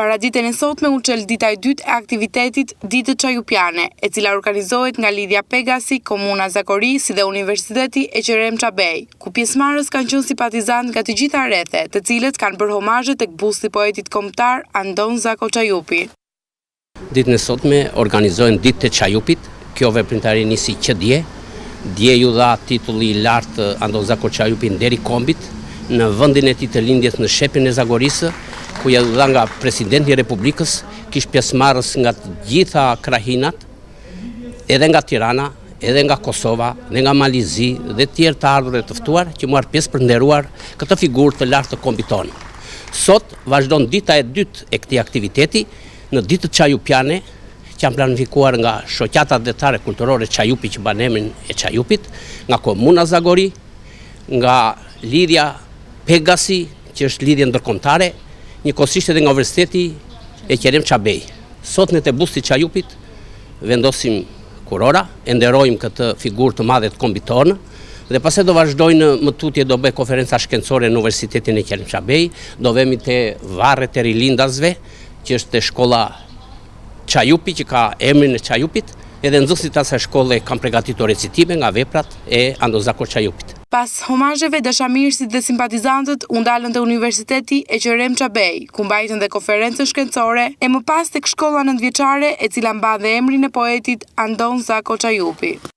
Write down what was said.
Para ditën e sotme u çel dita e dytë e aktivitetit Ditë Çajupiane, e cila organizohet nga Lidhja Pegasi, Komuna Zakori, si dhe Universiteti Eqerem Çabej, ku pjesëmarrës kanë qenë simpatizantë nga të gjitha rrethet, të cilët kanë bërë homazhe tek busti i poetit kombëtar Andon Zako Çajupi. Ditën e sotme organizojnë Ditë të Çajupit. Kjo veprimtari nisi që dje ju dha titulli i lartë Andon Zako Çajupi deri kombit në vendin e tij të lindjes në shepin e Zagorisë, ku ja dha nga presidenti i Republikës, kish pjesëmarrës nga të gjitha krahinat, edhe nga Tirana, edhe nga Kosova, dhe nga Malizi, dhe tjerë të ardhur e të ftuar, që marr pjesë për nderuar këtë figurë të lartë të kombit tonë. Sot vazhdon dita e dytë e këtij aktiviteti në Ditë Çajupiane, që janë planifikuar nga shoqata detare kulturore Çajupi që mban emrin e Çajupit, nga Komuna Zagori, nga Lidhja Pegasi, që është lidhje ndërkombëtare, njëkohësisht edhe nga Universiteti Eqerem Çabej. Sot në te busti Çajupit vendosim kurora, e nderojmë këtë figurë të madhe të kombit tonë, dhe pastaj do vazhdojnë më tutje, do bëj konferenca shkencore në Universitetin Eqerem Çabej, do vemi te varret e rilindasve, që është te shkolla Çajupi, që ka emrin e Çajupit, edhe nxënësit të asaj shkolle kanë përgatitur recitime nga veprat e Andon Zako Çajupit. Pas homazheve, dashamirësit dhe simpatizantët u ndalën te Universiteti Eqerem Çabej, ku mbajtën dhe konferencë shkencore, e më pas tek shkolla nëntëvjeçare, e cila mban dhe emrin e poetit Andon Zako Çajupi.